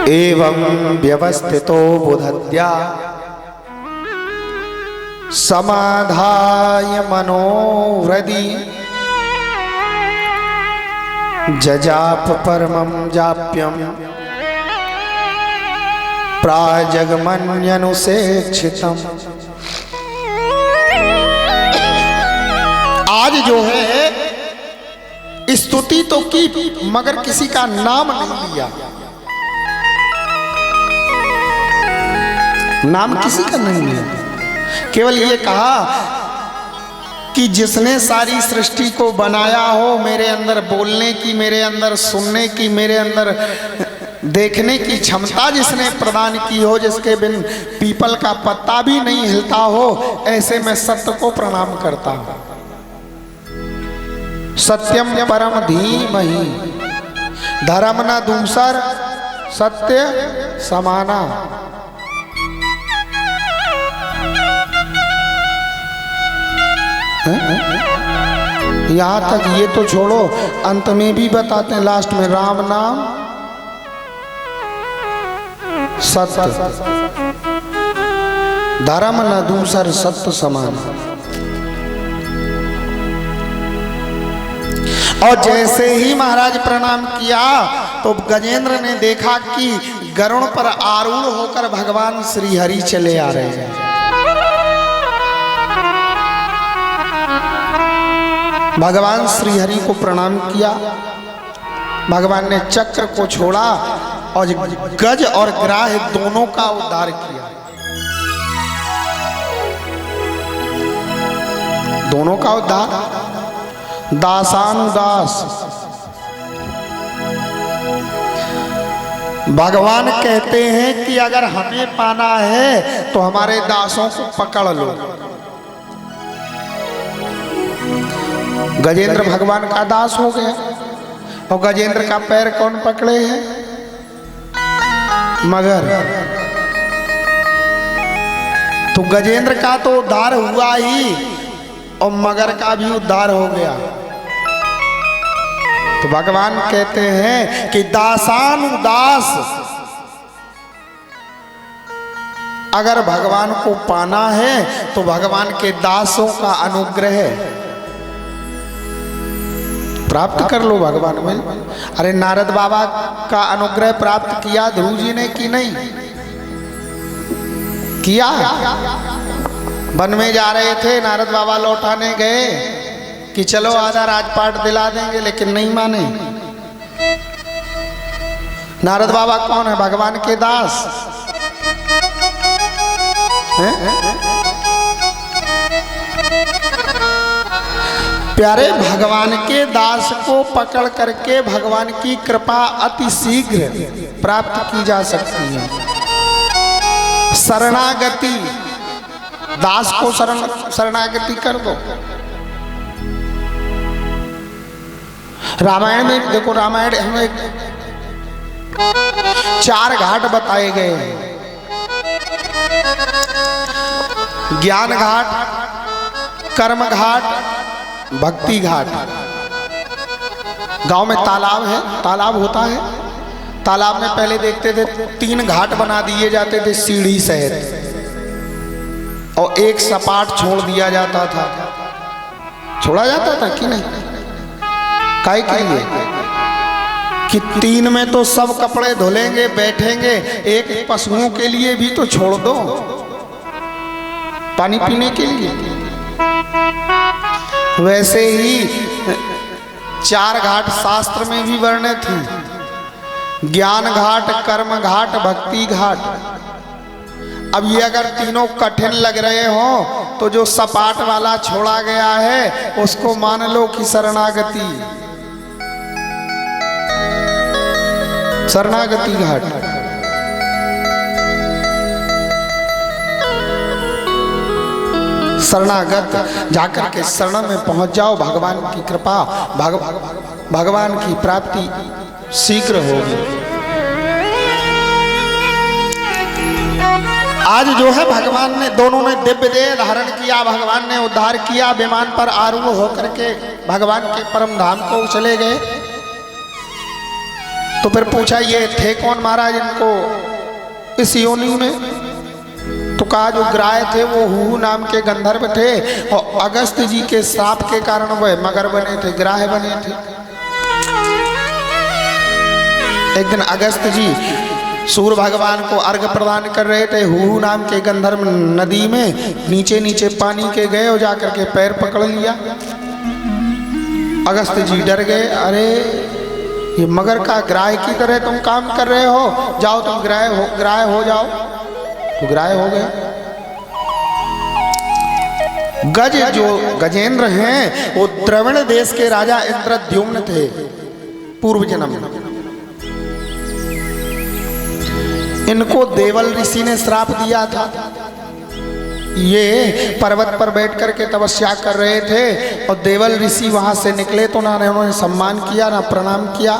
एवं व्यवस्थितो बुधद्या समाधाय मनोहृदि जजाप परमं जाप्यं प्राजगमन्यनुसेक्षितम्। आज जो है स्तुति तो की मगर किसी का नाम नहीं लिया। नाम किसी का नहीं लिया, केवल ये कहा कि जिसने सारी सृष्टि को बनाया हो, मेरे अंदर बोलने की, मेरे अंदर सुनने की, मेरे अंदर देखने की क्षमता जिसने प्रदान की हो, जिसके बिन पीपल का पत्ता भी नहीं हिलता हो, ऐसे मैं सत्य को प्रणाम करता हूं। सत्यम परम धीमहि धर्म न दूसर सत्य समाना। यहां तक ये तो छोड़ो, अंत में भी बताते हैं, लास्ट में राम नाम सत्य धर्म न दूसर सत्य समान। और जैसे ही महाराज प्रणाम किया तो गजेंद्र ने देखा कि गरुड़ पर आरूढ़ होकर भगवान श्री हरि चले आ रहे हैं। भगवान श्री हरि को प्रणाम किया। भगवान ने चक्र को छोड़ा और गज और ग्राह दोनों का उद्धार किया। दोनों का उद्धार। दासानुदास भगवान कहते हैं कि अगर हमें पाना है तो हमारे दासों को पकड़ लो। गजेंद्र भगवान का दास हो गया और गजेंद्र का पैर कौन पकड़े हैं? मगर। तो गजेंद्र का तो उद्धार हुआ ही और मगर का भी उद्धार हो गया। तो भगवान कहते हैं कि दासानुदास अगर भगवान को पाना है तो भगवान के दासों का अनुग्रह प्राप्त कर लो भगवान में। अरे नारद बाबा का अनुग्रह प्राप्त किया ध्रुव जी ने कि नहीं किया? वन में जा रहे थे, नारद बाबा लौटाने गए कि चलो आधा राजपाट दिला देंगे, लेकिन नहीं माने। नारद बाबा कौन है? भगवान के दास हैं? प्यारे भगवान के दास को पकड़ करके भगवान की कृपा अति शीघ्र प्राप्त की जा सकती है। शरणागति, दास को शरणागति कर दो। रामायण में देखो, रामायण हमें 4 घाट बताए गए हैं। ज्ञान घाट, कर्म घाट, भक्ति घाट। गांव में तालाब है, तालाब होता है, तालाब में पहले देखते थे 3 घाट बना दिए जाते थे सीढ़ी सहित, और एक सपाट छोड़ दिया जाता था। छोड़ा जाता था कि नहीं? काहे के लिए? कि 3 में तो सब कपड़े धुलेंगे, बैठेंगे, एक पशुओं के लिए भी तो छोड़ दो, पानी पीने के लिए। वैसे ही 4 घाट शास्त्र में भी वर्णित हैं। ज्ञान घाट, कर्म घाट, भक्ति घाट। अब ये अगर तीनों कठिन लग रहे हो तो जो सपाट वाला छोड़ा गया है उसको मान लो कि शरणागति, शरणागति घाट। शरणागत जाकर के शरण में पहुंच जाओ, भगवान की कृपा, भगवान की प्राप्ति शीघ्र होगी। आज जो है भगवान ने, दोनों ने दिव्य देह धारण किया, भगवान ने उद्धार किया, विमान पर आरूढ़ होकर के भगवान के परम धाम को चले गए। तो फिर पूछा ये थे कौन महाराज इनको इस योनि में? तो कहा जो ग्राह थे वो हूहू नाम के गंधर्व थे और अगस्त जी के श्राप के कारण वह मगर बने थे, ग्राह बने थे। एक दिन अगस्त जी सूर्य भगवान को अर्घ प्रदान कर रहे थे, हूहू नाम के गंधर्व नदी में नीचे नीचे पानी के गए और जाकर के पैर पकड़ लिया। अगस्त जी डर गए, अरे ये मगर का ग्राह की तरह तुम काम कर रहे हो, जाओ तुम ग्राह हो जाओ। तो ग्राह हो गए। गज जो गजेंद्र हैं वो द्रविड़ देश के राजा इंद्रद्युम्न थे पूर्व जन्म में। इनको देवल ऋषि ने श्राप दिया था। ये पर्वत पर बैठ करके तपस्या कर रहे थे और देवल ऋषि वहां से निकले तो ना उन्होंने सम्मान किया ना प्रणाम किया।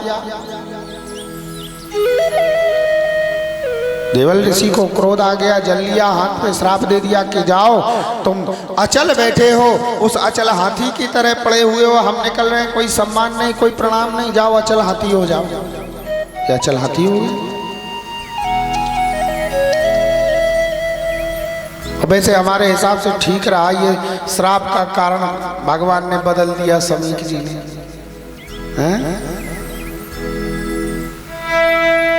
देवल ऋषि को क्रोध आ गया, जल लिया, हाथ पे श्राप दे दिया कि जाओ तुम अचल बैठे हो, उस अचल हाथी की तरह पड़े हुए हो, हम निकल रहे हैं, कोई सम्मान नहीं कोई प्रणाम नहीं, जाओ अचल हाथी हो जाओ। क्या अचल हाथी हो गए? वैसे हमारे हिसाब से ठीक रहा, ये श्राप का कारण भगवान ने बदल दिया समीक जी ने।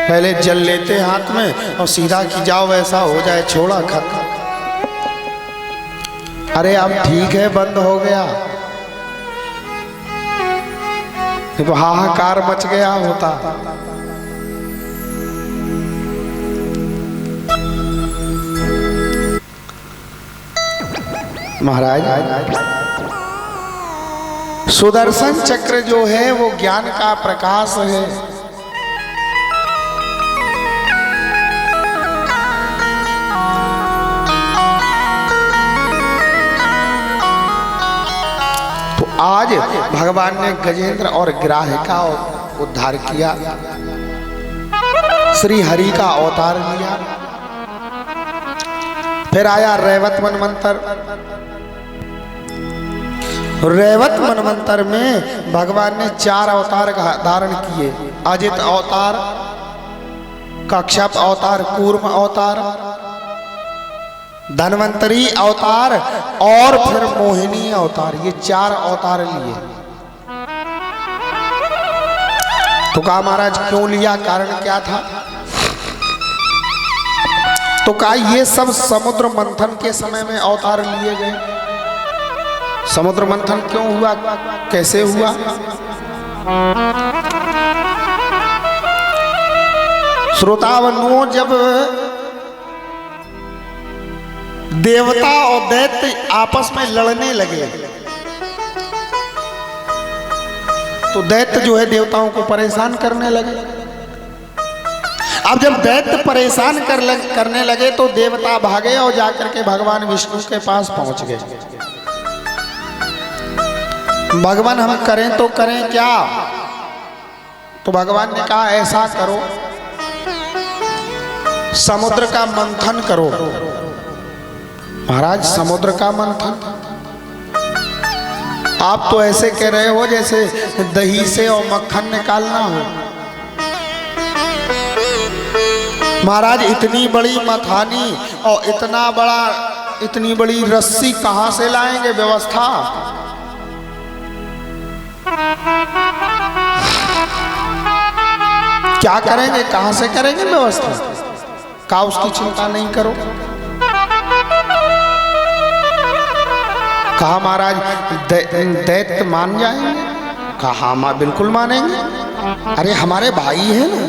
पहले जल लेते हाथ में और सीधा की जाओ वैसा हो जाए, छोड़ा खत्म। अरे अब ठीक है, बंद हो गया, तो हाहाकार मच गया होता। महाराज सुदर्शन चक्र जो है वो ज्ञान का प्रकाश है। तो आज भगवान ने गजेंद्र और ग्राह का उद्धार किया, श्री हरि का अवतार लिया। फिर आया रैवत मनवंतर। रैवत मनवंतर में भगवान ने 4 अवतार धारण किए, अजित अवतार, कश्यप अवतार, कूर्म अवतार, धन्वंतरी अवतार और फिर मोहिनी अवतार। ये 4 अवतार लिए। तो कहा महाराज क्यों लिया, कारण क्या था? तो कहा ये सब समुद्र मंथन के समय में अवतार लिए गए। समुद्र मंथन क्यों हुआ, कैसे हुआ? श्रोतावनुओं, जब देवता और दैत्य आपस में लड़ने लगे तो दैत्य जो है देवताओं को परेशान करने लगे। अब जब दैत्य परेशान करने लगे तो देवता भागे और जाकर के भगवान विष्णु के पास पहुंच गए। भगवान हम करें तो करें क्या? तो भगवान ने कहा ऐसा करो, समुद्र का मंथन करो। महाराज समुद्र का मंथन? आप तो ऐसे कह रहे हो जैसे दही से और मक्खन निकालना हो। महाराज इतनी बड़ी मथानी और इतनी बड़ी रस्सी कहां से लाएंगे व्यवस्था? क्या करेंगे, कहां से करेंगे व्यवस्था? कहा उसकी चिंता नहीं करो। कहा महाराज दैत्य मान जाएंगे? कहा हाँ बिल्कुल मानेंगे, अरे हमारे भाई है ना।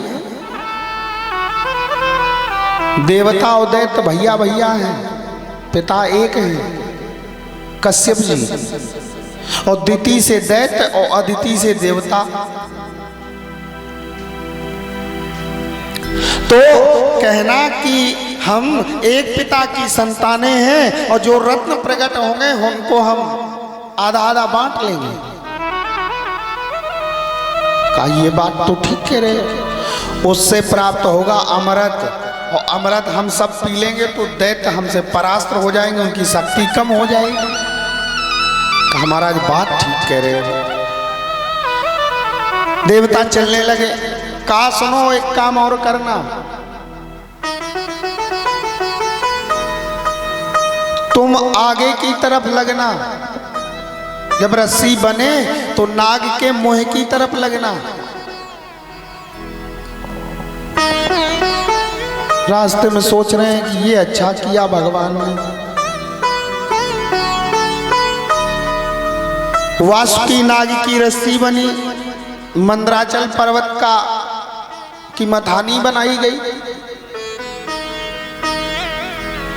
देवता और दैत्य भैया भैया हैं, पिता एक है कश्यप जी, और दिति से दैत्य और अदिति से देवता। तो कहना कि हम एक पिता की संतानें हैं और जो रत्न प्रकट होंगे उनको हम आधा आधा बांट लेंगे। कहा ये बात तो ठीक कह रहे, उससे प्राप्त होगा अमृत, और अमृत हम सब पी लेंगे तो दैत्य हमसे परास्त हो जाएंगे, उनकी शक्ति कम हो जाएगी। कहा महाराज बात ठीक कह रहे हो। देवता चलने लगे, कहा सुनो एक काम और करना, तुम आगे की तरफ लगना, जब रस्सी बने तो नाग के मुंह की तरफ लगना। रास्ते में सोच रहे हैं कि ये अच्छा किया भगवान ने। वासुकी नाग की रस्सी बनी, मंदराचल पर्वत की मथानी बनाई गई।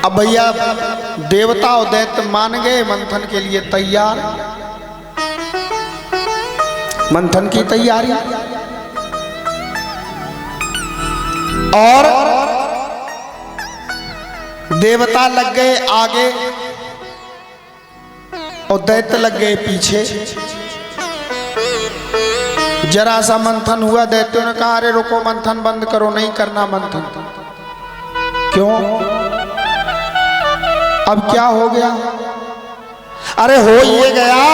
अब भैया देवता और दैत्य मान गए, मंथन के लिए तैयार, मंथन की तैयारी। और देवता लग गए आगे और दैत्य लग गए पीछे। जरा सा मंथन हुआ, दैत्यों ने कहा अरे रुको, मंथन बंद करो, नहीं करना मंथन। क्यों? अब क्या हो गया? अरे हो ये गया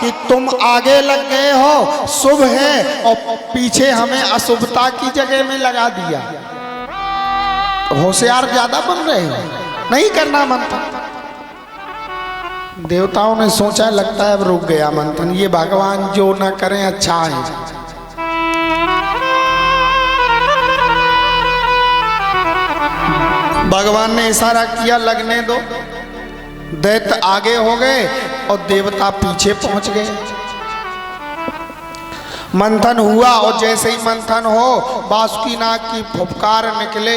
कि तुम आगे लग गए हो शुभ है और पीछे हमें अशुभता की जगह में लगा दिया। होशियार ज्यादा बन रहे हैं, नहीं करना मंथन। देवताओं ने सोचा लगता है अब रुक गया मंथन, ये भगवान जो ना करें अच्छा है। भगवान ने इशारा किया लगने दो, दैत्य आगे हो गए और देवता पीछे पहुंच गए। मंथन हुआ और जैसे ही मंथन हो वासुकी नाग की फुफकार निकले।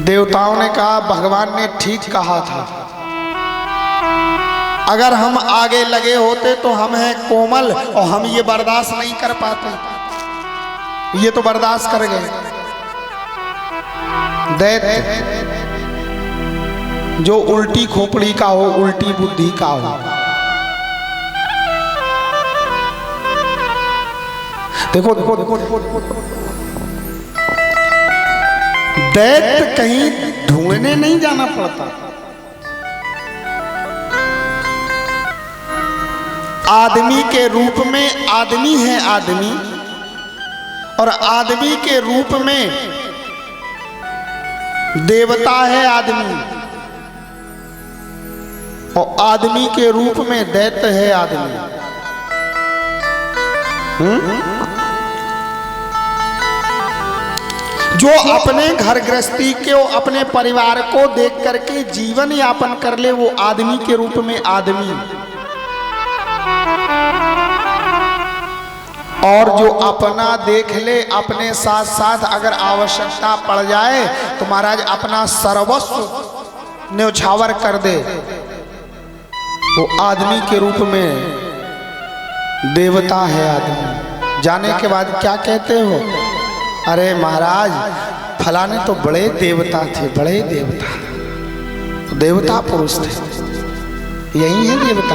देवताओं ने कहा भगवान ने ठीक कहा था, अगर हम आगे लगे होते तो हम हैं कोमल और हम ये बर्दाश्त नहीं कर पाते, ये तो बर्दाश्त कर गए। दैत्य जो उल्टी खोपड़ी का हो, उल्टी बुद्धि का हो, देखो देखो देखो देखो, दैत्य कहीं ढूंढने नहीं जाना पड़ता। आदमी के रूप में आदमी है आदमी, और आदमी के रूप में देवता है आदमी, और आदमी के रूप में दैत्य है आदमी। जो अपने घर गृहस्थी के, अपने परिवार को देख करके जीवन यापन कर ले, वो आदमी के रूप में आदमी। और जो अपना देख ले, अपने साथ साथ अगर आवश्यकता पड़ जाए तो महाराज अपना सर्वस्व न्यौछावर कर दे, वो आदमी के रूप में देवता है आदमी। जाने के बाद क्या कहते हो? अरे महाराज फलाने तो बड़े देवता थे, बड़े देवता, देवता पुरुष थे, यही है देवता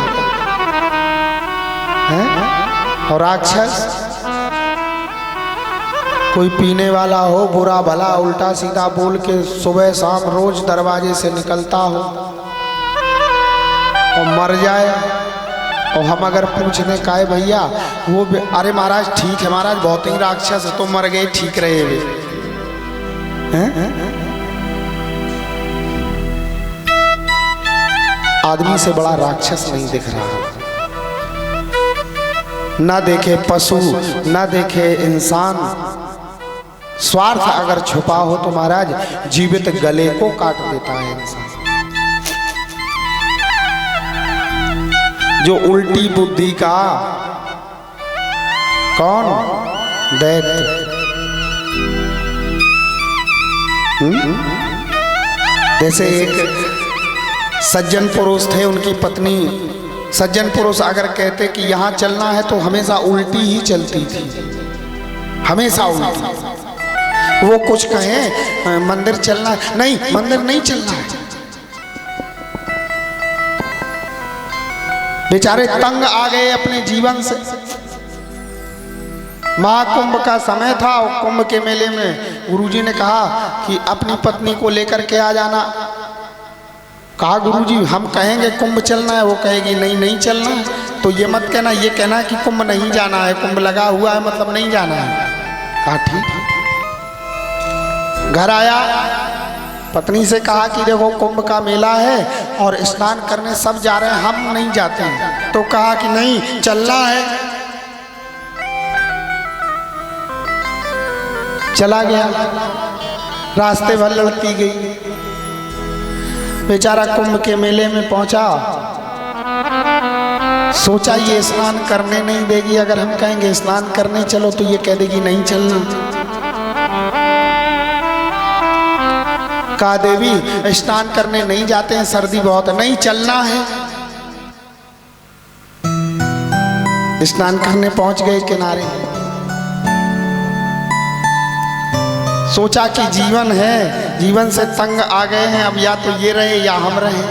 है? और राक्षस कोई पीने वाला हो, बुरा भला उल्टा सीधा बोल के सुबह शाम रोज दरवाजे से निकलता हो और मर जाए, और हम अगर पूछने का है भैया वो, अरे महाराज ठीक है महाराज, बहुत ही राक्षस है, तो मर गए ठीक रहे वे हैं? आदमी से बड़ा राक्षस नहीं दिख रहा, ना देखे पशु ना देखे इंसान। स्वार्थ अगर छुपा हो तो महाराज जीवित गले को काट देता है इंसान। जो उल्टी बुद्धि का, कौन? दैत्य। जैसे एक सज्जन पुरुष थे, उनकी पत्नी, सज्जन पुरुष अगर कहते कि यहाँ चलना है तो हमेशा उल्टी ही चलती थी, हमेशा उल्टी। वो कुछ कहें मंदिर चलना है, नहीं मंदिर नहीं चलना है। बेचारे तंग आ गए अपने जीवन से। महाकुंभ का समय था और कुंभ के मेले में गुरुजी ने कहा कि अपनी पत्नी को लेकर के आ जाना। कहा गुरुजी हम कहेंगे कुंभ चलना है, वो कहेगी नहीं नहीं चलना है। तो ये मत कहना, ये कहना कि कुंभ नहीं जाना है, कुंभ लगा हुआ है मतलब नहीं जाना है। कहा ठीक। घर आया, पत्नी से कहा कि देखो कुंभ का मेला है और स्नान करने सब जा रहे हैं, हम नहीं जाते हैं। तो कहा कि नहीं चलना है। चला गया, रास्ते भर लड़ती गई, बेचारा कुंभ के मेले में पहुंचा। सोचा ये स्नान करने नहीं देगी, अगर हम कहेंगे स्नान करने चलो तो ये कह देगी नहीं चलना। कहा देवी स्नान करने नहीं जाते हैं, सर्दी बहुत है। नहीं चलना है। स्नान करने पहुंच गए किनारे। सोचा कि जीवन है, जीवन से तंग आ गए हैं, अब या तो ये रहे या हम रहे।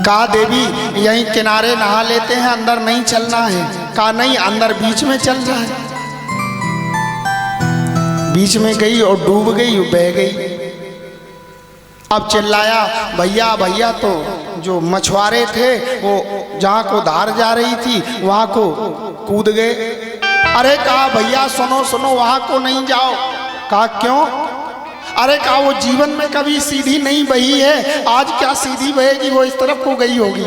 कहा देवी यहीं किनारे नहा लेते हैं, अंदर नहीं चलना है। कहा नहीं, अंदर बीच में चल जाए। बीच में गई और डूब गई, बह गई। अब चिल्लाया भैया भैया, तो जो मछुआरे थे वो जहाँ को धार जा रही थी वहाँ को कूद गए। अरे कहा भैया सुनो सुनो, वहाँ को नहीं जाओ। कहा क्यों? अरे कहा वो जीवन में कभी सीधी नहीं बही है, आज क्या सीधी बहेगी, वो इस तरफ को गई होगी।